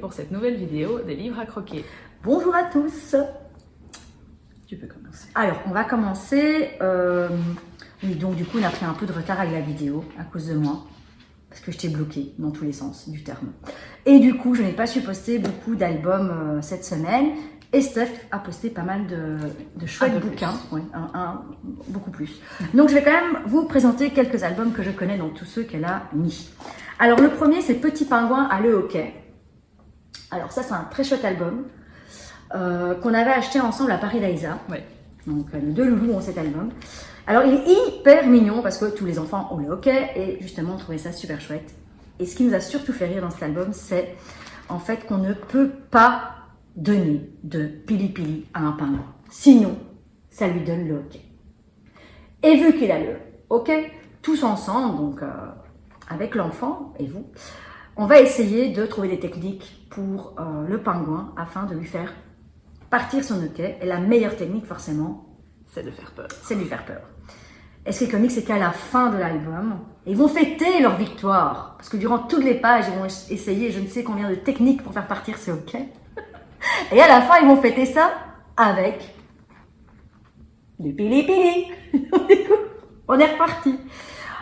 pour cette nouvelle vidéo des livres à croquer. Bonjour à tous. Tu peux commencer. Alors, on va commencer. Oui, donc du coup, on a pris un peu de retard avec la vidéo à cause de moi. Parce que je t'ai bloqué dans tous les sens du terme. Et du coup, je n'ai pas su poster beaucoup d'albums cette semaine. Et Steph a posté pas mal de chouettes bouquins. Oui, beaucoup plus. Donc, je vais quand même vous présenter quelques albums que je connais, donc tous ceux qu'elle a mis. Alors, le premier, c'est Petit Pingouin à le hockey. Alors, ça, c'est un très chouette album qu'on avait acheté ensemble à Paris Liza. Ouais. Donc, les deux loulous ont cet album. Alors, il est hyper mignon parce que tous les enfants ont le hockey et justement, on trouvait ça super chouette. Et ce qui nous a surtout fait rire dans cet album, c'est en fait qu'on ne peut pas donner de pili-pili à un pingouin. Sinon, ça lui donne le hockey. Et vu qu'il a le hockey, tous ensemble, donc avec l'enfant et vous, on va essayer de trouver des techniques pour le pingouin afin de lui faire partir son hockey. Et la meilleure technique, forcément, c'est de faire peur. C'est de lui faire peur. Et ce qui est comique, c'est qu'à la fin de l'album, ils vont fêter leur victoire. Parce que durant toutes les pages, ils vont essayer je ne sais combien de techniques pour faire partir ce hockey. Et à la fin, ils vont fêter ça avec du pili-pili. On est reparti.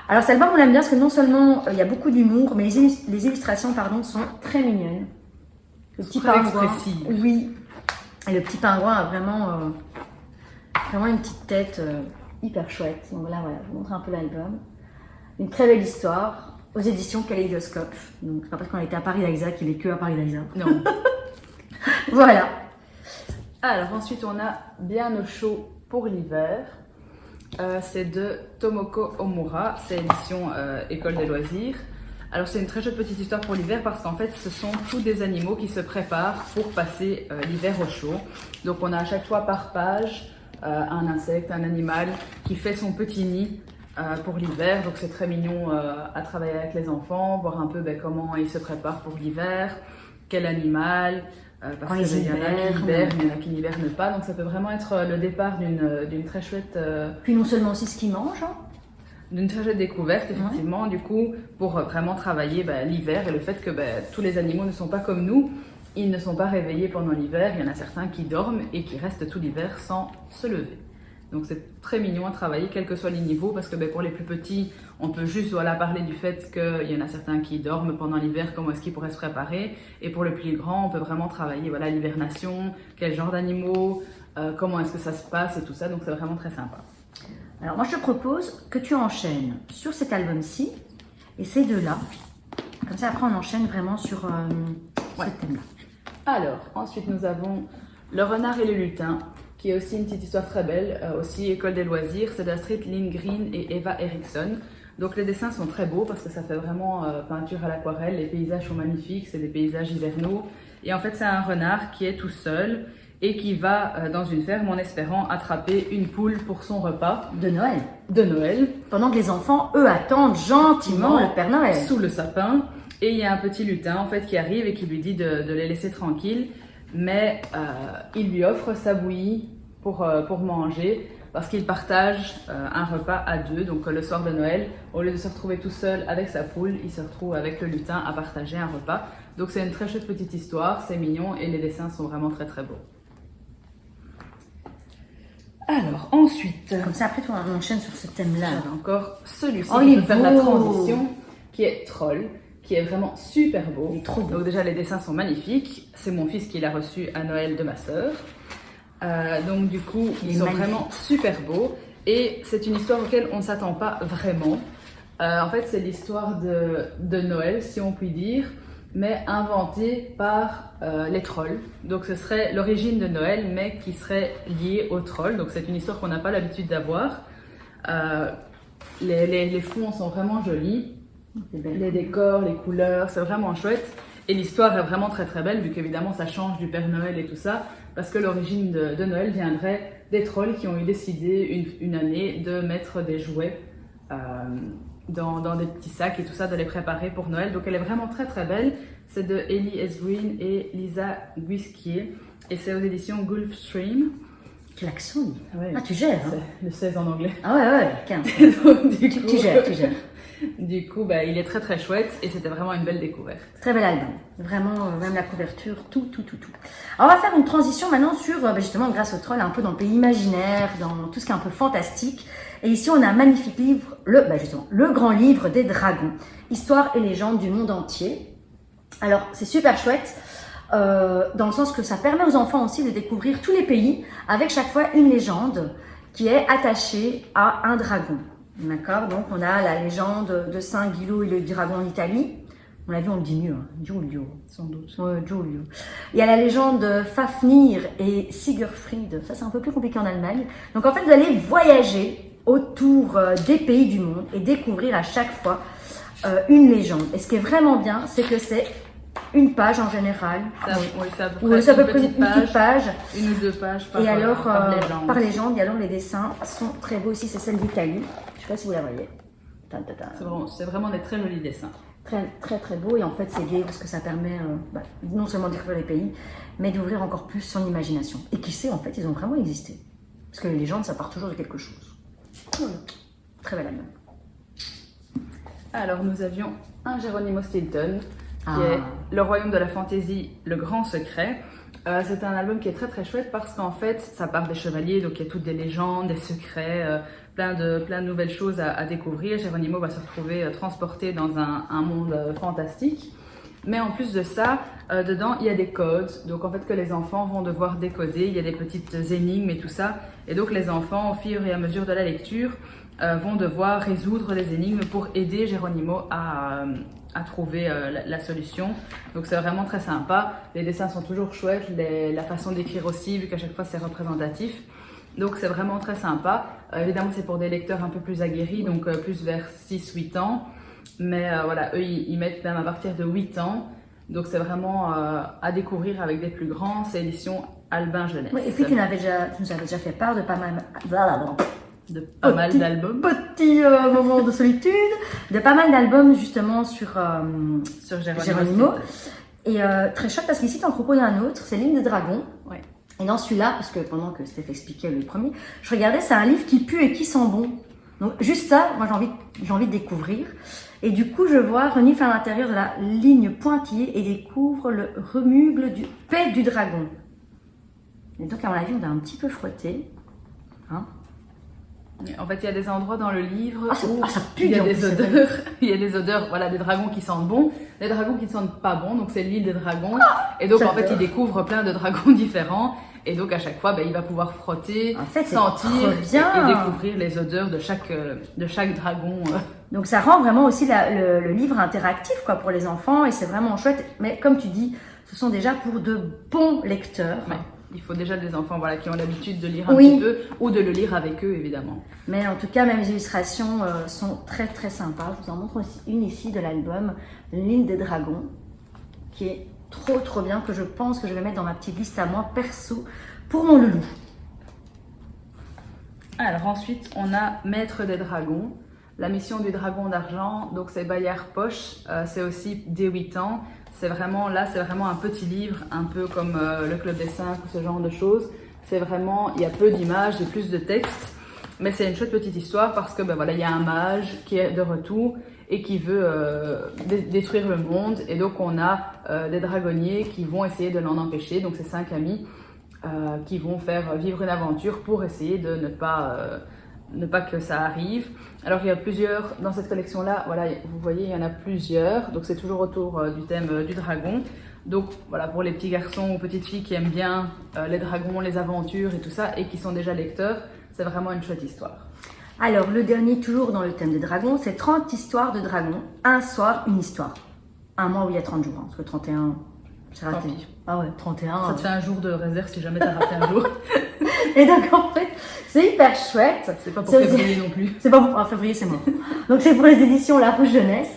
Alors, cet album, on l'aime bien parce que non seulement il y a beaucoup d'humour, mais les illustrations sont très mignonnes. Le petit pingouin. Oui. Et le petit pingouin a vraiment une petite tête hyper chouette. Donc là, voilà, je vous montre un peu l'album. Une très belle histoire aux éditions Kaléidoscope. Donc, c'est pas parce qu'on était à Paris Liza qu'il est que à Paris Liza. Non. Voilà. Alors, ensuite, on a Bien au chaud pour l'hiver. C'est de Tomoko Omura. C'est édition École des loisirs. Alors, c'est une très chouette petite histoire pour l'hiver parce qu'en fait, ce sont tous des animaux qui se préparent pour passer l'hiver au chaud. Donc, on a à chaque fois par page un insecte, un animal qui fait son petit nid pour l'hiver. Donc c'est très mignon à travailler avec les enfants, voir un peu comment ils se préparent pour l'hiver, quel qu'il parce qu'il y en a qui hibernent, il y en a qui n'hibernent pas. Donc ça peut vraiment être le départ d'une très chouette... Puis non seulement aussi ce qu'ils mangent, d'une très chouette découverte, effectivement, du coup, pour vraiment travailler l'hiver et le fait que tous les animaux ne sont pas comme nous. Ils ne sont pas réveillés pendant l'hiver, il y en a certains qui dorment et qui restent tout l'hiver sans se lever. Donc c'est très mignon à travailler, quels que soient les niveaux, parce que pour les plus petits, on peut juste parler du fait qu'il y en a certains qui dorment pendant l'hiver, comment est-ce qu'ils pourraient se préparer. Et pour le plus grand, on peut vraiment travailler l'hibernation, quel genre d'animaux, comment est-ce que ça se passe et tout ça, donc c'est vraiment très sympa. Alors moi je te propose que tu enchaînes sur cet album-ci et ces deux-là. Comme ça après on enchaîne vraiment sur ce thème-là. Alors, ensuite nous avons Le renard et le lutin, qui est aussi une petite histoire très belle, aussi école des loisirs, c'est d'Astrid Lindgren et Eva Eriksson. Donc les dessins sont très beaux parce que ça fait vraiment peinture à l'aquarelle, les paysages sont magnifiques, c'est des paysages hivernaux. Et en fait c'est un renard qui est tout seul et qui va dans une ferme en espérant attraper une poule pour son repas. De Noël. De Noël. Pendant que les enfants, eux, attendent gentiment le Père Noël. Sous le sapin. Et il y a un petit lutin en fait qui arrive et qui lui dit de les laisser tranquilles, mais il lui offre sa bouillie pour manger parce qu'il partage un repas à deux. Donc le soir de Noël, au lieu de se retrouver tout seul avec sa poule, il se retrouve avec le lutin à partager un repas. Donc c'est une très chouette petite histoire, c'est mignon et les dessins sont vraiment très très beaux. Alors ensuite, comme ça après on enchaîne sur ce thème-là. Encore celui-ci qui peut faire la transition, qui est Troll. Qui est vraiment super beau. Il est trop beau. Donc déjà les dessins sont magnifiques. C'est mon fils qui l'a reçu à Noël de ma sœur. Donc du coup ils sont vraiment super beaux. Et c'est une histoire auquel on ne s'attend pas vraiment. En fait c'est l'histoire de Noël si on peut dire, mais inventée par les trolls. Donc ce serait l'origine de Noël mais qui serait liée aux trolls. Donc c'est une histoire qu'on n'a pas l'habitude d'avoir. Les fonds sont vraiment jolis. Les décors, les couleurs, c'est vraiment chouette. Et l'histoire est vraiment très très belle, vu qu'évidemment ça change du Père Noël et tout ça, parce que l'origine de Noël viendrait des trolls qui ont eu décidé une année de mettre des jouets dans des petits sacs et tout ça, de les préparer pour Noël. Donc elle est vraiment très très belle. C'est de Ellie S. Green et Lisa Guisquier, et c'est aux éditions Gulfstream. Klaxon. Ouais. Ah tu gères. Le 16 en anglais. Ah ouais, 15. Donc, tu gères. Du coup, bah, il est très très chouette et c'était vraiment une belle découverte. Très bel album. Vraiment, même la couverture, tout. Alors, on va faire une transition maintenant sur, justement, grâce au troll, un peu dans le pays imaginaire, dans tout ce qui est un peu fantastique. Et ici, on a un magnifique livre, le grand livre des dragons. Histoire et légende du monde entier. Alors, c'est super chouette, dans le sens que ça permet aux enfants aussi de découvrir tous les pays, avec chaque fois une légende qui est attachée à un dragon. D'accord? Donc, on a la légende de Saint Guilo et le dragon en Italie. On l'a vu, on le dit mieux, hein. Giulio. Sans doute. Giulio. Il y a la légende de Fafnir et Siegfried. Ça, c'est un peu plus compliqué en Allemagne. Donc, en fait, vous allez voyager autour des pays du monde et découvrir à chaque fois une légende. Et ce qui est vraiment bien, c'est que c'est une page en général. C'est à peu près une petite page. Une ou deux pages par, et alors, par légende. Et alors, les dessins sont très beaux aussi. C'est celle d'Italie. Je ne sais pas si vous la voyez. C'est vraiment des très jolis dessins. Très beau, et en fait c'est gai parce que ça permet non seulement de découvrir les pays, mais d'ouvrir encore plus son imagination. Et qui sait, en fait, ils ont vraiment existé. Parce que les légendes, ça part toujours de quelque chose. Très bel album. Alors nous avions un Geronimo Stilton, qui est Le Royaume de la Fantaisie, le grand secret. C'est un album qui est très très chouette parce qu'en fait ça part des chevaliers, donc il y a toutes des légendes, des secrets, plein de nouvelles choses à découvrir. Geronimo va se retrouver transporté dans un monde fantastique. Mais en plus de ça, dedans il y a des codes, donc en fait que les enfants vont devoir décoder. Il y a des petites énigmes et tout ça, et donc les enfants au fur et à mesure de la lecture vont devoir résoudre les énigmes pour aider Geronimo à trouver la solution. Donc c'est vraiment très sympa. Les dessins sont toujours chouettes, la façon d'écrire aussi, vu qu'à chaque fois c'est représentatif. Donc c'est vraiment très sympa. Évidemment c'est pour des lecteurs un peu plus aguerris, donc plus vers 6-8 ans. Mais voilà, eux ils mettent même à partir de 8 ans. Donc c'est vraiment à découvrir avec des plus grands. C'est édition Albin Jeunesse. Oui, et puis tu nous avais déjà fait part de pas mal d'albums. Petit moment de solitude, de pas mal d'albums justement sur Geronimo. Et très chouette parce qu'ici tu en proposes un autre, c'est L'île des dragons. Ouais. Et dans celui-là, parce que pendant que Steph expliquait le premier, je regardais, c'est un livre qui pue et qui sent bon. Donc juste ça, moi j'ai envie de découvrir. Et du coup, je vois renifle à l'intérieur de la ligne pointillée et découvre le remugle du paix du dragon. Et donc à mon avis, on va un petit peu frotter. Hein? En fait, il y a des endroits dans le livre où ça pue, il y a des odeurs. Il y a des odeurs, voilà, des dragons qui sentent bon, des dragons qui ne sentent pas bon. Donc c'est l'île des dragons. Et donc en fait, il découvre plein de dragons différents. Et donc à chaque fois, il va pouvoir frotter, sentir et découvrir les odeurs de chaque dragon. Donc ça rend vraiment aussi le livre interactif quoi, pour les enfants, et c'est vraiment chouette. Mais comme tu dis, ce sont déjà pour de bons lecteurs. Ouais. Il faut déjà des enfants qui ont l'habitude de lire un petit peu, ou de le lire avec eux évidemment. Mais en tout cas, même les illustrations sont très très sympas. Je vous en montre aussi une ici de l'album L'île des dragons, qui est trop bien, que je pense que je vais mettre dans ma petite liste à moi perso pour mon loulou. Alors ensuite, on a Maître des dragons, la mission du dragon d'argent. Donc c'est Bayard Poche, c'est aussi dès 8 ans. C'est vraiment un petit livre, un peu comme le Club des 5 ou ce genre de choses. C'est vraiment, il y a peu d'images et plus de texte, mais c'est une chouette petite histoire parce que il y a un mage qui est de retour et qui veut détruire le monde, et donc on a des dragonniers qui vont essayer de l'en empêcher. Donc c'est 5 amis qui vont faire vivre une aventure pour essayer de ne pas que ça arrive. Alors il y a plusieurs, dans cette collection-là, voilà, vous voyez, il y en a plusieurs, donc c'est toujours autour du thème du dragon. Donc voilà, pour les petits garçons ou petites filles qui aiment bien les dragons, les aventures et tout ça, et qui sont déjà lecteurs, c'est vraiment une chouette histoire. Alors le dernier, toujours dans le thème des dragons, c'est 30 histoires de dragons, un soir, une histoire. Un mois où il y a 30 jours, hein, parce que 31, c'est raté. Ah ouais, 31. Ça te fait un jour de réserve si jamais t'as raté un jour. Et donc en fait, c'est hyper chouette. C'est pas pour février non plus. C'est pas pour février, c'est mort. Donc c'est pour les éditions La Rouge Jeunesse.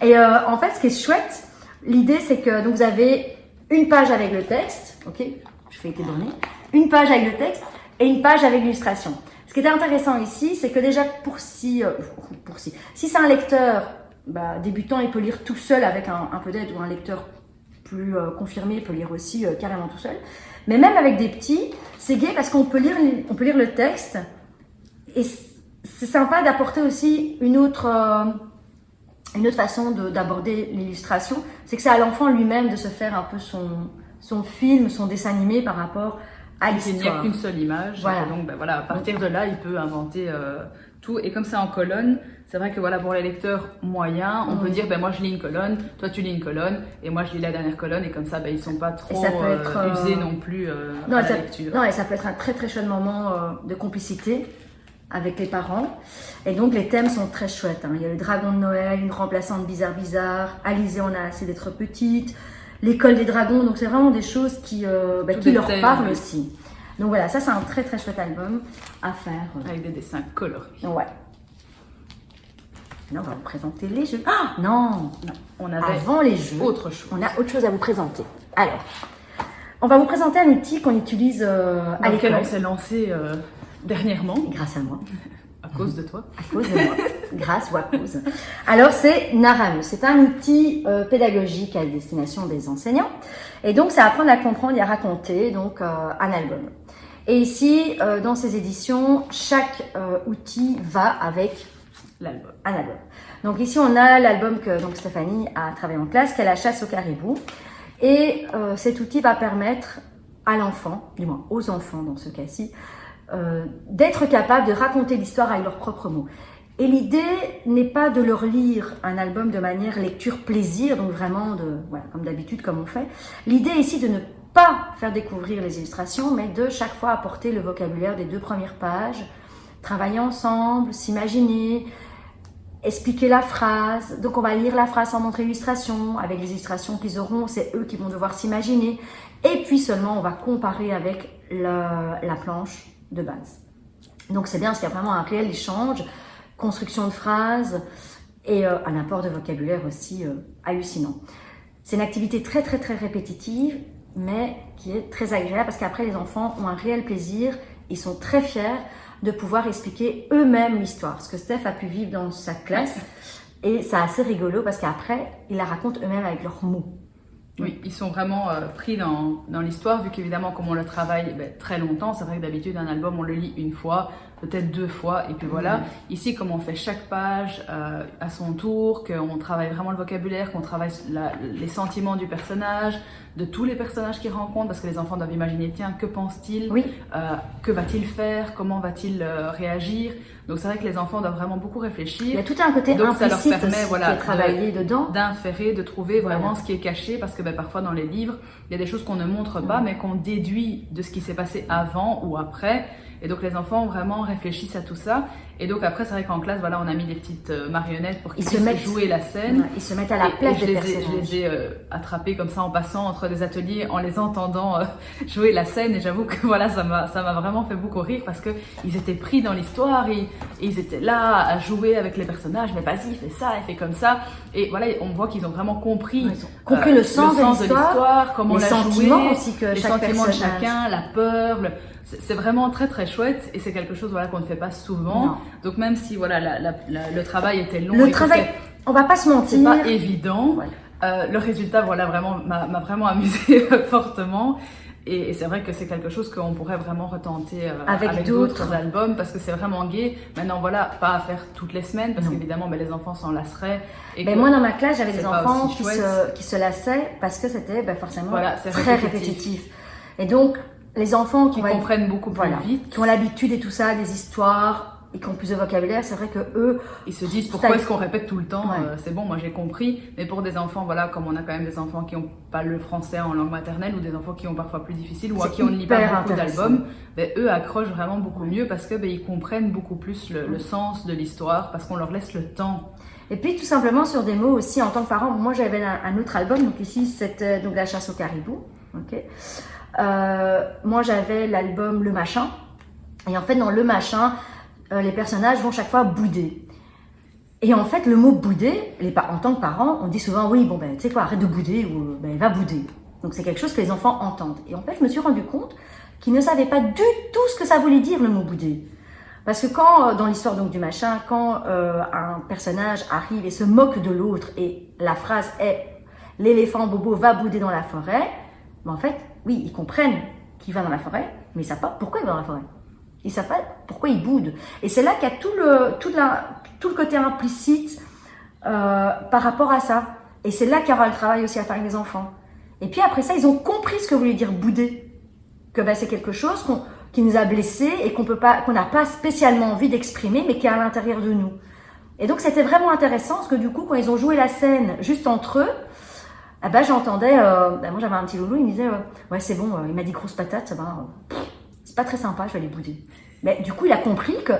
Et en fait, ce qui est chouette, l'idée c'est que donc vous avez une page avec le texte, ok, je fais édonner, une page avec le texte et une page avec l'illustration. Ce qui est intéressant ici, c'est que déjà si c'est un lecteur débutant, il peut lire tout seul avec un peu d'aide, ou un lecteur plus confirmé peut lire aussi carrément tout seul. Mais même avec des petits, c'est gai parce qu'on peut lire le texte, et c'est sympa d'apporter aussi une autre Une autre façon d'aborder l'illustration, c'est que c'est à l'enfant lui-même de se faire un peu son film, son dessin animé par rapport à l'histoire. Il n'y a qu'une seule image, voilà. Donc ben, voilà, à partir de là, il peut inventer tout. Et comme c'est en colonne, c'est vrai que voilà, pour les lecteurs moyens, on peut dire, ben moi je lis une colonne, toi tu lis une colonne, et moi je lis la dernière colonne, et comme ça, ben, ils sont pas trop usés non plus à la lecture. Non, et ça peut être un très très chouette moment de complicité avec les parents. Et donc les thèmes sont très chouettes. Hein. Il y a le dragon de Noël, une remplaçante bizarre, Alizée on a assez d'être petite, l'école des dragons. Donc c'est vraiment des choses qui leur parlent aussi. Donc voilà, ça c'est un très très chouette album à faire. Avec des dessins colorés. Ouais. Là, on va vous présenter les jeux. Ah non, on avait avant les jeux, autre chose. On a autre chose à vous présenter. Alors, on va vous présenter un outil qu'on utilise à l'école. Lequel on s'est lancé dernièrement. Grâce à moi. À cause de toi. À cause de moi. Grâce ou à cause. Alors, c'est Naramus. C'est un outil pédagogique à destination des enseignants. Et donc, c'est apprendre à comprendre et à raconter donc un album. Et ici, dans ces éditions, chaque outil va avec l'album. Un album. Donc ici, on a l'album que donc, Stéphanie a travaillé en classe, qui est La chasse au caribou. Et cet outil va permettre à l'enfant, du moins aux enfants dans ce cas-ci, d'être capable de raconter l'histoire avec leurs propres mots. Et l'idée n'est pas de leur lire un album de manière lecture plaisir, donc vraiment voilà, comme d'habitude, comme on fait. L'idée ici de ne pas faire découvrir les illustrations, mais de chaque fois apporter le vocabulaire des 2 premières pages, travailler ensemble, s'imaginer, expliquer la phrase. Donc on va lire la phrase sans montrer l'illustration. Avec les illustrations qu'ils auront, c'est eux qui vont devoir s'imaginer. Et puis seulement, on va comparer avec la planche de base. Donc c'est bien parce qu'il y a vraiment un réel échange, construction de phrases et un apport de vocabulaire aussi hallucinant. C'est une activité très très très répétitive, mais qui est très agréable parce qu'après les enfants ont un réel plaisir, ils sont très fiers de pouvoir expliquer eux-mêmes l'histoire, ce que Steph a pu vivre dans sa classe. Et c'est assez rigolo parce qu'après, ils la racontent eux-mêmes avec leurs mots. Oui, ils sont vraiment pris dans l'histoire, vu qu'évidemment, comme on le travaille très longtemps, c'est vrai que d'habitude, un album, on le lit une fois, peut-être 2 fois, et puis voilà. Ici, comme on fait chaque page à son tour, qu'on travaille vraiment le vocabulaire, qu'on travaille les sentiments du personnage, de tous les personnages qu'il rencontre, parce que les enfants doivent imaginer, tiens, que pense-t-il, que va-t-il faire, comment va-t-il réagir. Donc c'est vrai que les enfants doivent vraiment beaucoup réfléchir. Il y a tout un côté implicite ça leur permet, qui est travaillé dedans. D'inférer, de trouver vraiment ce qui est caché, parce que parfois dans les livres, il y a des choses qu'on ne montre pas, mais qu'on déduit de ce qui s'est passé avant ou après. Et donc les enfants vraiment réfléchissent à tout ça. Et donc après, c'est vrai qu'en classe, voilà, on a mis des petites marionnettes pour qu'ils puissent jouer la scène. Ils se mettent à la place des personnages. Je les ai attrapés comme ça en passant entre des ateliers, en les entendant jouer la scène. Et j'avoue que voilà, ça m'a vraiment fait beaucoup rire parce que ils étaient pris dans l'histoire et ils étaient là à jouer avec les personnages. Mais vas-y, fais ça, et fais comme ça. Et voilà, on voit qu'ils ont vraiment compris, le sens de l'histoire, comment les la sentiments jouer, aussi que les chaque sentiments personnage. de chacun, la peur. C'est vraiment très très chouette et c'est quelque chose voilà, qu'on ne fait pas souvent. Non. Donc même si voilà, le travail était long, on va pas se mentir, c'est pas évident. Ouais. Le résultat voilà, vraiment, m'a vraiment amusé fortement. Et c'est vrai que c'est quelque chose qu'on pourrait vraiment retenter avec d'autres albums parce que c'est vraiment gai. Maintenant voilà, pas à faire toutes les semaines parce qu'évidemment les enfants s'en lasseraient. Mais moi dans ma classe j'avais des enfants qui se lassaient parce que c'était forcément très répétitif. Et donc les enfants qui comprennent beaucoup plus vite, qui ont l'habitude et tout ça, des histoires et qui ont plus de vocabulaire, c'est vrai que eux, ils se disent pourquoi est-ce qu'on répète tout le temps. C'est bon, moi j'ai compris. Mais pour des enfants, voilà, comme on a quand même des enfants qui n'ont pas le français en langue maternelle ou des enfants qui ont parfois plus difficile ou à qui on ne lit pas beaucoup d'albums, eux accrochent vraiment beaucoup mieux parce que ils comprennent beaucoup plus le sens de l'histoire parce qu'on leur laisse le temps. Et puis tout simplement sur des mots aussi en tant que parent. Moi j'avais un autre album, donc ici c'était donc La chasse au caribou. Moi j'avais l'album Le Machin et en fait dans Le Machin les personnages vont chaque fois bouder et en fait le mot bouder, en tant que parent on dit souvent oui bon tu sais quoi, arrête de bouder ou va bouder, donc c'est quelque chose que les enfants entendent et en fait je me suis rendu compte qu'ils ne savaient pas du tout ce que ça voulait dire le mot bouder, parce que quand dans l'histoire donc du Machin, quand un personnage arrive et se moque de l'autre et la phrase est l'éléphant Bobo va bouder dans la forêt, en fait oui, ils comprennent qu'il va dans la forêt, mais ils ne savent pas pourquoi il va dans la forêt. Ils ne savent pas pourquoi il boude. Et c'est là qu'il y a tout le côté implicite par rapport à ça. Et c'est là qu'il y aura le travail aussi à faire avec les enfants. Et puis après ça, ils ont compris ce que voulait dire bouder. Que c'est quelque chose qui nous a blessés et qu'on n'a pas spécialement envie d'exprimer, mais qui est à l'intérieur de nous. Et donc c'était vraiment intéressant parce que du coup, quand ils ont joué la scène juste entre eux, j'entendais, moi j'avais un petit loulou, il me disait ouais c'est bon, il m'a dit grosse patate, c'est pas très sympa, je vais aller bouder. Mais du coup il a compris que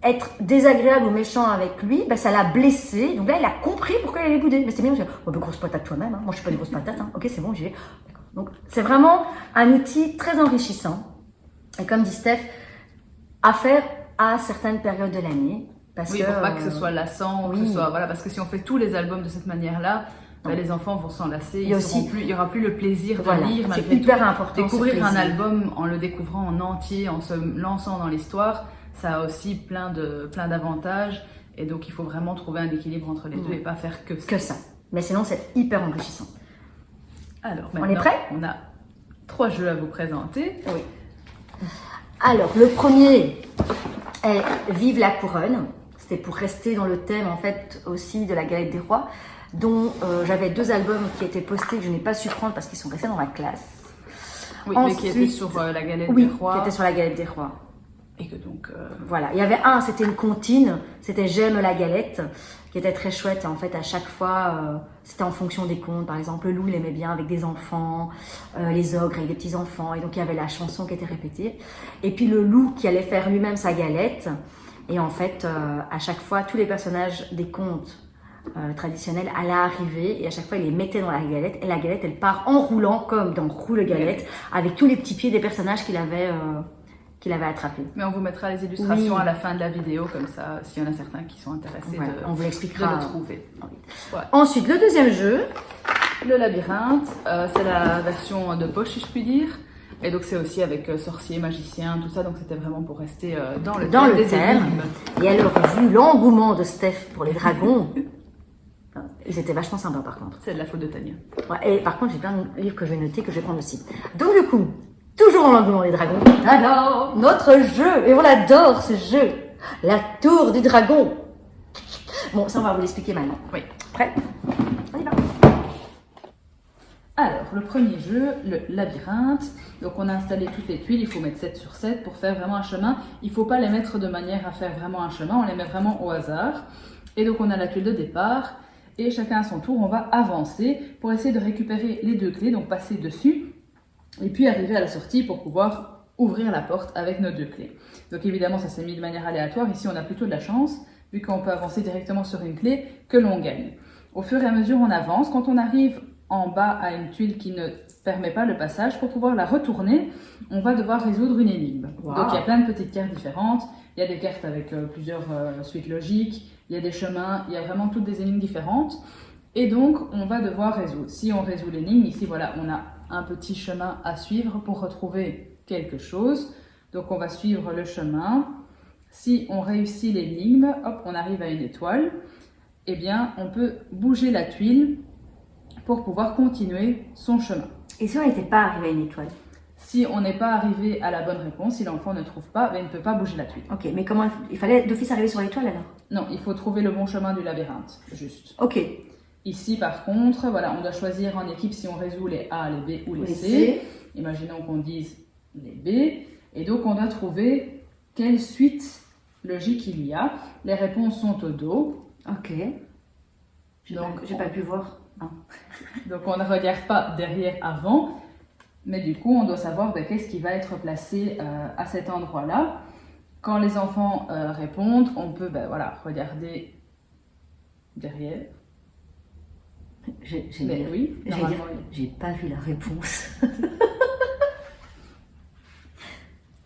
être désagréable ou méchant avec lui, ça l'a blessé. Donc là il a compris pourquoi il allait bouder. Mais c'est bien, grosse patate toi-même, hein. Moi je suis pas une grosse patate, hein. Ok c'est bon, j'y vais. Donc c'est vraiment un outil très enrichissant. Et comme dit Steph, à faire à certaines périodes de l'année. Pour pas que ce soit lassant, que ce soit, parce que si on fait tous les albums de cette manière-là, les enfants vont s'en lasser, il n'y aura plus le plaisir de lire. C'est hyper important. Découvrir un album en le découvrant en entier, en se lançant dans l'histoire, ça a aussi plein d'avantages. Et donc il faut vraiment trouver un équilibre entre les deux et pas faire que ça. Mais sinon c'est hyper enrichissant. Alors on est prêt? On a 3 jeux à vous présenter. Oui. Alors le premier est Vive la couronne. C'était pour rester dans le thème en fait aussi de la galette des rois, dont j'avais 2 albums qui étaient postés que je n'ai pas su prendre parce qu'ils sont restés dans la classe. Oui, ensuite, mais qui étaient sur la galette des rois. Qui étaient sur la galette des rois. Et que donc... Voilà, il y avait un, c'était une comptine, c'était J'aime la galette, qui était très chouette. Et en fait, à chaque fois, c'était en fonction des contes. Par exemple, le loup, il aimait bien avec des enfants, les ogres avec des petits-enfants. Et donc, il y avait la chanson qui était répétée. Et puis, le loup qui allait faire lui-même sa galette. Et en fait, à chaque fois, tous les personnages des contes traditionnels allaient arriver et à chaque fois, il les mettait dans la galette. Et la galette, elle part en roulant comme dans Roule Galette, avec tous les petits pieds des personnages qu'il avait attrapés. Mais on vous mettra les illustrations à la fin de la vidéo, comme ça, s'il y en a certains qui sont intéressés on vous l'expliquera. De le trouver. Ouais. Ensuite, le deuxième jeu, le labyrinthe, c'est la version de poche, si je puis dire. Et donc c'est aussi avec sorciers, magiciens, tout ça, donc c'était vraiment pour rester dans le thème. Et alors, vu l'engouement de Steph pour les dragons, ils étaient vachement sympas par contre. C'est de la faute de Tania. Ouais, et par contre, j'ai plein de livres que je vais noter, que je vais prendre aussi. Donc du coup, toujours dans l'engouement des dragons, alors, notre jeu, et on adore ce jeu, la tour du dragon. Bon, ça on va vous l'expliquer maintenant. Oui. Prêt? On y va. Alors, le premier jeu, le labyrinthe. Donc, on a installé toutes les tuiles. Il faut mettre 7 sur 7 pour faire vraiment un chemin. Il ne faut pas les mettre de manière à faire vraiment un chemin. On les met vraiment au hasard. Et donc, on a la tuile de départ. Et chacun à son tour, on va avancer pour essayer de récupérer les 2 clés. Donc, passer dessus. Et puis, arriver à la sortie pour pouvoir ouvrir la porte avec nos 2 clés. Donc, évidemment, ça s'est mis de manière aléatoire. Ici, on a plutôt de la chance, vu qu'on peut avancer directement sur une clé, que l'on gagne. Au fur et à mesure, on avance. Quand on arrive en bas à une tuile qui ne permet pas le passage, pour pouvoir la retourner, on va devoir résoudre une énigme. Wow. Donc il y a plein de petites cartes différentes, il y a des cartes avec plusieurs suites logiques, il y a des chemins, il y a vraiment toutes des énigmes différentes, et donc on va devoir résoudre. Si on résout l'énigme, ici voilà, on a un petit chemin à suivre pour retrouver quelque chose, donc on va suivre le chemin. Si on réussit l'énigme, hop, on arrive à une étoile, eh bien on peut bouger la tuile pour pouvoir continuer son chemin. Et si on n'était pas arrivé à une étoile? Si on n'est pas arrivé à la bonne réponse, si l'enfant ne trouve pas, il ne peut pas bouger la tuile. Ok, mais comment il fallait d'office arriver sur l'étoile alors? Non, il faut trouver le bon chemin du labyrinthe, juste. Ok. Ici, par contre, voilà, on doit choisir en équipe si on résout les A, les B ou les C. Imaginons qu'on dise les B. Et donc, on doit trouver quelle suite logique il y a. Les réponses sont au dos. Ok. Donc, j'ai pas pu voir. Ah. Donc on ne regarde pas derrière avant, mais du coup on doit savoir qu'est-ce qui va être placé à cet endroit-là. Quand les enfants répondent, on peut regarder derrière. Oui, j'ai pas vu la réponse.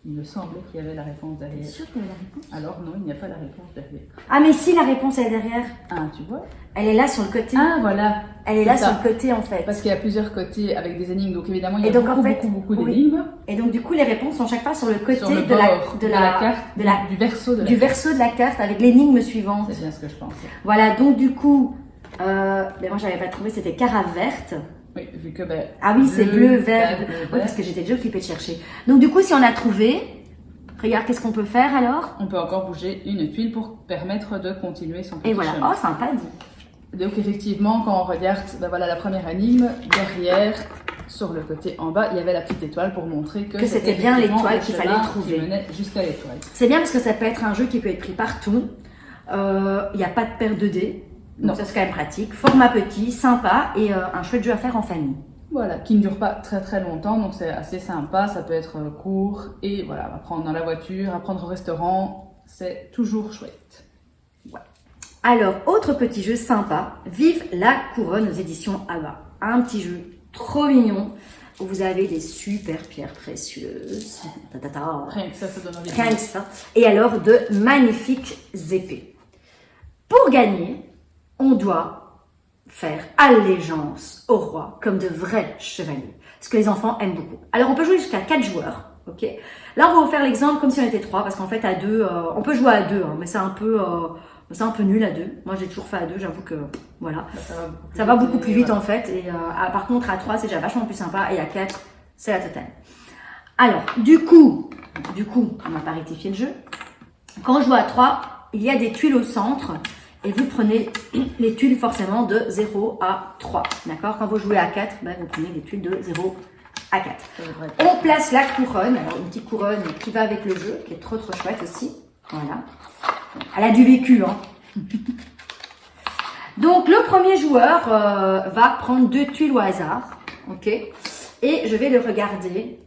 Il me semblait qu'il y avait la réponse derrière. T'es sûr qu'il y avait la réponse? Alors non, il n'y a pas la réponse derrière. Ah mais si, la réponse est derrière. Ah, tu vois? Elle est là sur le côté. Ah voilà. Elle est là sur le côté en fait. Parce qu'il y a plusieurs côtés avec des énigmes, donc évidemment il y a beaucoup d'énigmes. Et donc du coup les réponses sont chaque fois sur le côté de la carte, du verso de la carte avec l'énigme suivante. C'est bien ce que je pensais. Voilà, donc du coup, moi j'avais pas trouvé, c'était carafe verte. Oui, vu que ah oui, c'est bleu, vert. Oui, parce que j'étais déjà occupée de chercher. Donc du coup, si on a trouvé, Regarde, qu'est-ce qu'on peut faire alors? On peut encore bouger une tuile pour permettre de continuer son petit Et voilà, chemin. oh sympa dit. Donc effectivement, quand on regarde voilà, la première énigme, derrière, sur le côté en bas, il y avait la petite étoile pour montrer que c'était bien effectivement l'étoile le qu'il chemin fallait trouver. qui menait jusqu'à l'étoile. C'est bien parce que ça peut être un jeu qui peut être pris partout. Il n'y a pas de paire de dés. Donc Non. ça c'est quand même pratique. Format petit, sympa et un chouette jeu à faire en famille. Voilà, qui ne dure pas très très longtemps, donc c'est assez sympa, ça peut être court, et voilà, à prendre dans la voiture, à prendre au restaurant, c'est toujours chouette. Alors, autre petit jeu sympa, Vive la couronne aux éditions ABBA. Un petit jeu trop mignon où vous avez des super pierres précieuses. Ta, ta, ta. Rien que ça donne envie de Rien jouer. que ça. Et alors de magnifiques épées. Pour gagner, on doit faire allégeance au roi comme de vrais chevaliers. Ce que les enfants aiment beaucoup. Alors on peut jouer jusqu'à 4 joueurs. Ok. Là on va vous faire l'exemple comme si on était 3 parce qu'en fait à 2, on peut jouer à 2, mais c'est un peu nul à 2. Moi j'ai toujours fait à 2, j'avoue que voilà. Bah, Ça va beaucoup plus vite voilà. en fait. Et par contre à 3 c'est déjà vachement plus sympa et à 4 c'est la totale. Alors du coup, on n'a pas rectifié le jeu. Quand on joue à 3, il y a des tuiles au centre et vous prenez les tuiles forcément de 0 à 3. D'accord? Quand vous jouez à 4, ben, vous prenez les tuiles de 0 à 4. C'est vrai. On place la couronne, alors une petite couronne qui va avec le jeu, qui est trop chouette aussi. Voilà. Elle a du vécu, hein. Donc le premier joueur va prendre 2 tuiles au hasard, ok? Et je vais les regarder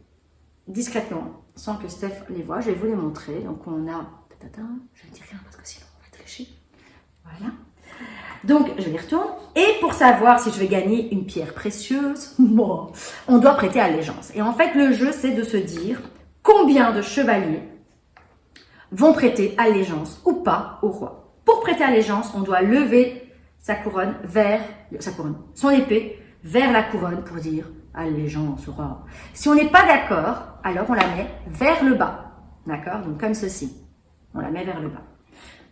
discrètement, sans que Steph les voie. Je vais vous les montrer. Donc on a, je ne dis rien parce que sinon on va tricher. Voilà. Donc je les retourne. Et pour savoir si je vais gagner une pierre précieuse, bon, on doit prêter allégeance. Et en fait le jeu c'est de se dire combien de chevaliers vont prêter allégeance ou pas au roi. Pour prêter allégeance, on doit lever sa couronne vers son épée vers la couronne pour dire allégeance au roi. Si on n'est pas d'accord, alors on la met vers le bas. D'accord? Donc comme ceci. On la met vers le bas.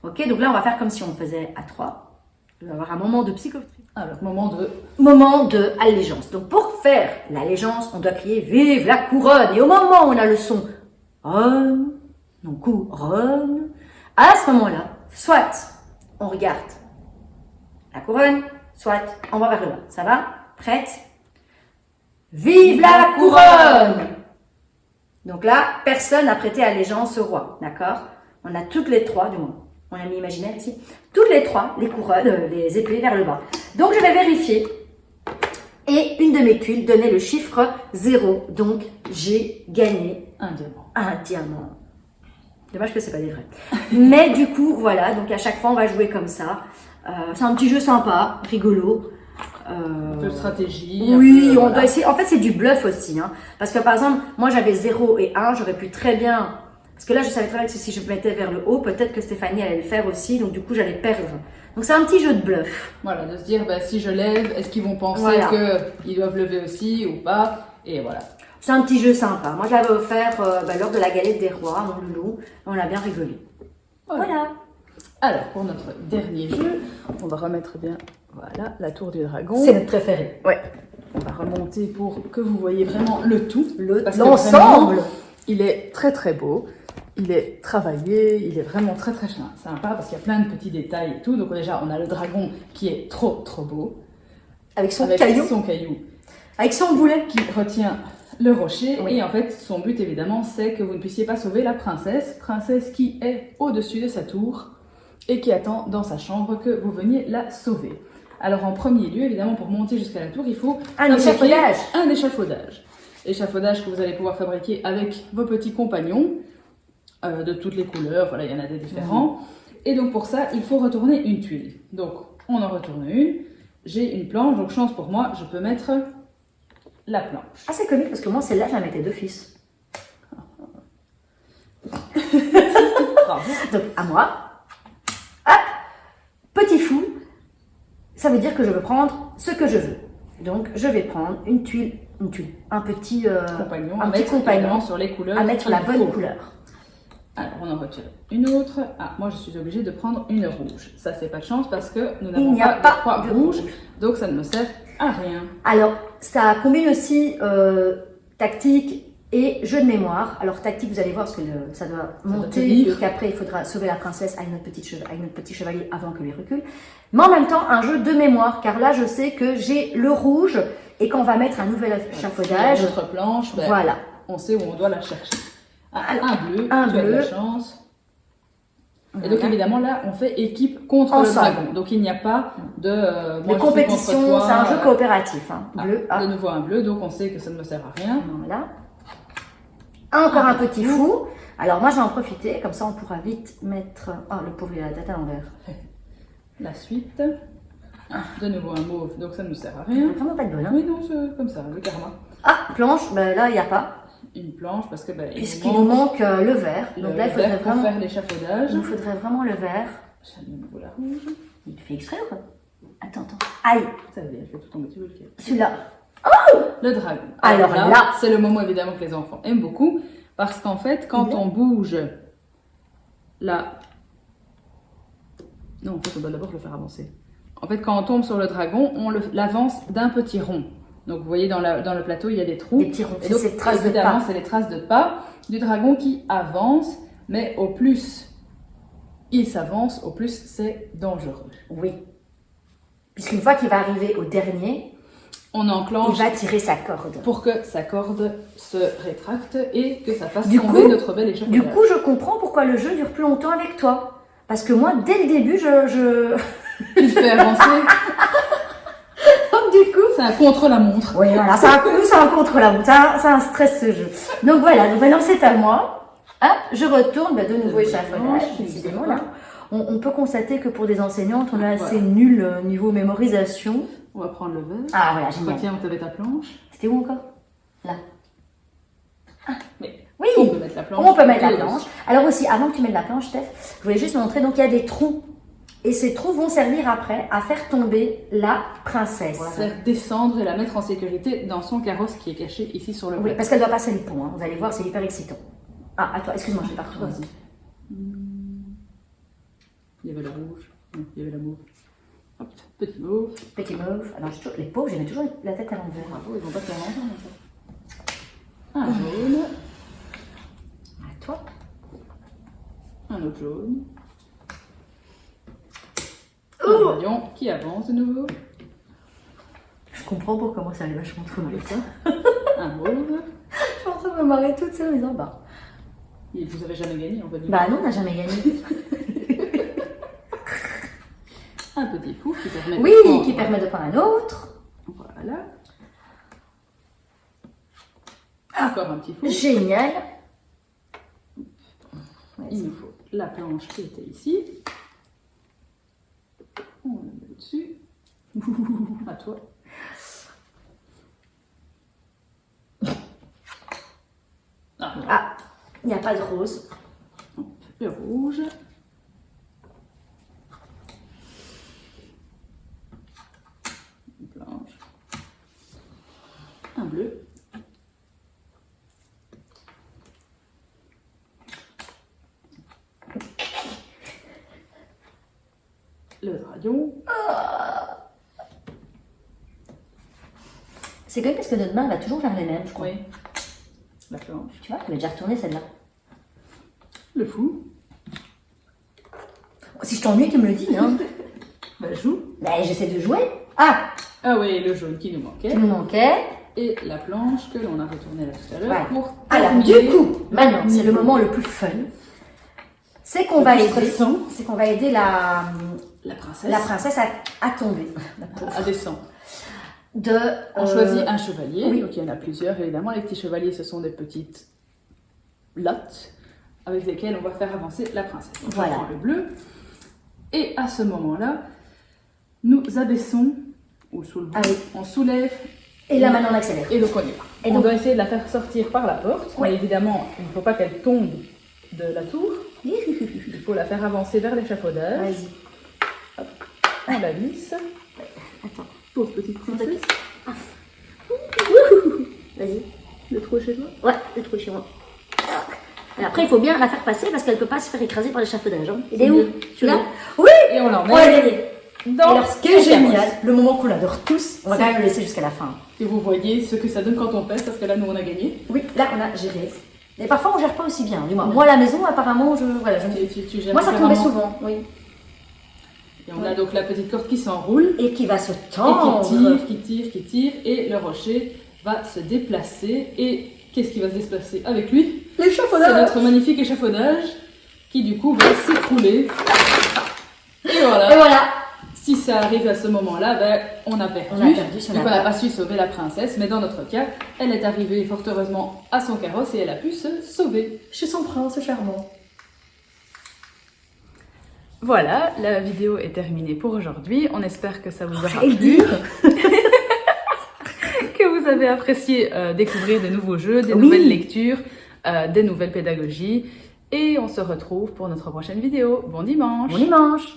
Ok? Donc là, on va faire comme si on faisait à 3. Il va y avoir un moment de psychotrip. Alors, moment de Allégeance. Donc pour faire l'allégeance, on doit crier vive la couronne. Et au moment où on a le son couronne, à ce moment-là, soit on regarde la couronne, soit on va vers le bas. Ça va? Prête? Vive la couronne! Donc là, personne n'a prêté allégeance au roi, d'accord? On a toutes les 3, du moins. On a mis imaginaire ici. Toutes les 3, les couronnes, les épées vers le bas. Donc je vais vérifier. Et une de mes tuiles donnait le chiffre 0. Donc j'ai gagné un diamant. un diamant. Dommage que c'est pas des vrais. Mais du coup, voilà. Donc à chaque fois, on va jouer comme ça. C'est un petit jeu sympa, rigolo. Un peu de stratégie. Oui, un peu, on voilà. doit essayer. En fait, c'est du bluff aussi. Hein. Parce que par exemple, moi j'avais 0 et 1. J'aurais pu très bien. Parce que là, je savais très bien que si je me mettais vers le haut, peut-être que Stéphanie allait le faire aussi. Donc du coup, j'allais perdre. Donc c'est un petit jeu de bluff. Voilà, de se dire, bah, si je lève, est-ce qu'ils vont penser Voilà. qu'ils doivent lever aussi ou pas? Et voilà. C'est un petit jeu sympa. Moi, je l'avais offert lors de la galette des rois, mon loulou. On a bien rigolé. Voilà. Alors, pour notre dernier jeu, on va remettre bien, voilà, la tour du dragon. C'est notre préféré. Ouais. On va remonter pour que vous voyez vraiment le tout. Parce que L'ensemble. vraiment, il est très très beau. Il est travaillé, il est vraiment très très sympa parce qu'il y a plein de petits détails et tout. Donc déjà, on a le dragon qui est trop beau. Avec son Avec caillou. son caillou Avec son boulet. qui retient le rocher. Oui. Et en fait, son but évidemment, c'est que vous ne puissiez pas sauver la princesse. Princesse qui est au-dessus de sa tour et qui attend dans sa chambre que vous veniez la sauver. Alors en premier lieu, évidemment, pour monter jusqu'à la tour, il faut Un fabriquer échafaudage. Un échafaudage. Échafaudage que vous allez pouvoir fabriquer avec vos petits compagnons de toutes les couleurs. Voilà, il y en a des différents. Et donc pour ça, il faut retourner une tuile. Donc on en retourne une. J'ai une planche, donc chance pour moi, je peux mettre la planche. Ah, c'est comique parce que moi, celle-là, je la mettais d'office. Bravo. Donc, à moi. Hop. Petit fou. Ça veut dire que je veux prendre ce que je veux. Donc, je vais prendre une tuile, un petit Compagnon, un à petit mettre compagnon évidemment sur les couleurs. à mettre la qu'il bonne faut. couleur. Alors, on en retire une autre. Ah, moi, je suis obligée de prendre une rouge. Ça, c'est pas de chance parce que nous Il n'avons n'y a pas pas de croix de rouge. rouge. Donc, ça ne me sert à rien. Alors, ça combine aussi tactique Et jeu de mémoire. Alors tactique, vous allez voir, parce que ça doit monter, tenir. et qu'après il faudra sauver la princesse avec notre petit chevalier avant que lui recule. Mais en même temps, un jeu de mémoire, car là je sais que j'ai le rouge, et quand on va mettre un nouvel échafaudage, Notre planche, ben, voilà. on sait où on doit la chercher. Alors, Un bleu, un tu as de bleu. la chance. Et donc Voilà. évidemment là, on fait équipe contre Ensemble. le dragon. Donc il n'y a pas de De moi, je suis compétition, contre toi, c'est un jeu coopératif. Hein. ah, Bleu, de nouveau un bleu, donc on sait que ça ne me sert à rien. voilà. Encore un petit fou. Alors moi je vais en profiter, comme ça on pourra vite mettre... Oh, le pauvre il a la tête à l'envers. La suite. De nouveau un mauve, donc ça ne nous sert à rien. Vraiment pas de bol. Hein. Oui, non, c'est comme ça, le karma. Ah, planche, ben là il n'y a pas. Une planche parce que ben, Puisqu'il nous manque le vert. Donc là il faudrait pour vraiment... faire l'échafaudage. Il nous faudrait vraiment le vert. J'ai de nouveau la rouge. Il te fait exprès ou quoi? Attends. Aïe, Ça veut dire, je vais tout tomber, tu veux lequel? celui-là. Le dragon. Alors là- c'est le moment évidemment que les enfants aiment beaucoup parce qu'en fait, quand Bien. on bouge là, non, en fait, on doit d'abord le faire avancer. En fait, quand on tombe sur le dragon, on l'avance d'un petit rond. Donc, vous voyez dans le plateau, il y a des trous. Des petits ronds. Et C'est donc, ces traces de évidemment, pas. c'est les traces de pas du dragon qui avance, mais au plus il s'avance, au plus c'est dangereux. Oui. Puisqu'une fois qu'il va arriver au dernier, On il enclenche va tirer sa corde. pour que sa corde se rétracte et que ça fasse Du tomber coup- notre bel échafaudage. Du coup, je comprends pourquoi le jeu dure plus longtemps avec toi. Parce que moi, dès le début, je... Tu te fais avancer, Donc du coup... c'est un contre-la-montre. Oui, voilà, c'est un contre-la-montre, c'est un stress ce jeu. Donc voilà, donc maintenant c'est à moi. Hein, je retourne, bah, de nouveau échafaudage, décidément là. On peut constater que pour des enseignantes, on est assez nul niveau mémorisation. On va prendre le verre. Ah voilà, génial. Tiens, tu avais ta planche. C'était où encore? Là. Mais Oui, on peut mettre la planche. on peut mettre la Et planche. Alors aussi, avant que tu mettes la planche, Steph, je voulais juste montrer, donc il y a des trous. Et ces trous vont servir après à faire tomber la princesse. On va faire descendre et la mettre en sécurité dans son carrosse qui est caché ici sur le Oui, plateau. parce qu'elle doit passer le pont, hein. Vous allez voir, c'est hyper excitant. Ah, attends, excuse-moi, je vais pas retourner. Vas-y. Il y avait la rouge. Non, il y avait la mauve. Hop, petit mauve. Petit mauve. Alors, les pauvres, j'ai toujours la tête à l'envers. Bravo, ils vont pas faire longtemps, ça. Un jaune. À toi. Un autre jaune. Oh Un rayon qui avance de nouveau. Je comprends pour comment ça allait vachement trop mal. Un mauve. Je suis en train de me marrer toute seule en disant, bah. Et vous avez jamais gagné en fait. Bah non, on n'a jamais gagné. Un petit fou qui permet Oui, de prendre. qui permet de prendre un autre. Voilà. Encore un petit fou. Génial. Il nous faut la planche qui était ici. On la met dessus. À toi. Ah, voilà. Ah, il n'y a pas de rose. Le rouge. Une planche. Un bleu. Le dragon. C'est quand même parce que notre main va toujours faire les mêmes, je crois. Oui. La planche. Tu vois, tu vas déjà retourner celle-là. Le fou. Si je t'ennuie, tu me le dis, hein. Bah, joue. Mais j'essaie de jouer. Ah, Ah oui, le jaune qui nous manquait. tu me manquais. Et la planche que l'on a retournée là tout à l'heure Voilà. pour Alors, terminer du coup, maintenant, c'est le niveau. moment le plus fun. C'est qu'on Le va plus aider, stressant. c'est qu'on va aider la La princesse à tomber. à descendre. On On choisit un chevalier, oui. donc il y en a plusieurs évidemment. Les petits chevaliers, ce sont des petites lottes avec lesquelles on va faire avancer la princesse. Donc, Voilà. on prend le bleu. Et à ce moment-là, nous abaissons, ou Ah oui. on soulève, Et là, maintenant, on accélère. et donc on y va. Et On donc- doit essayer de la faire sortir par la porte. Oui. Mais évidemment, il ne faut pas qu'elle tombe de la tour. Il faut la faire avancer vers l'échafaudage. Vas-y. On la lisse. Attends. Pauvre petite princesse. Vas-y. Le trou chez toi. Ouais, le trou chez moi. Et après, il faut bien la faire passer parce qu'elle ne peut pas se faire écraser par l'échafaudage. Hein. Il est où? mieux. Celui-là? Oui. Oui. Et on On l'a l'emmène gagné. Et dans alors, ce qui est son génial, carrosse. le moment qu'on adore tous, on va C'est- quand même le laisser jusqu'à la fin. Et vous voyez ce que ça donne quand on pèse, parce que là, nous, on a gagné. Oui, là, on a géré. Et parfois, on gère pas aussi bien. Du moins, moi, à la maison, apparemment, voilà, Tu gères moi, ça tombait différemment. souvent, oui. Et on a donc la petite corde qui s'enroule. Et qui va se Et tendre. qui tire, et le rocher va se déplacer. Et qu'est-ce qui va se déplacer avec lui? C'est L'échafaudage. notre magnifique échafaudage qui du coup va s'écrouler. Et voilà. Et voilà. Si ça arrive à ce moment-là, ben, on a perdu. On a perdu, si on Donc a on n'a pas- pas su sauver la princesse, mais dans notre cas, elle est arrivée fort heureusement à son carrosse et elle a pu se sauver. Chez son prince charmant. Voilà, la vidéo est terminée pour aujourd'hui. On espère que ça vous aura J'allais le plu. dire. Que vous avez apprécié découvrir de nouveaux jeux, des Oui. nouvelles lectures, des nouvelles pédagogies. Et on se retrouve pour notre prochaine vidéo. Bon dimanche! Bon dimanche.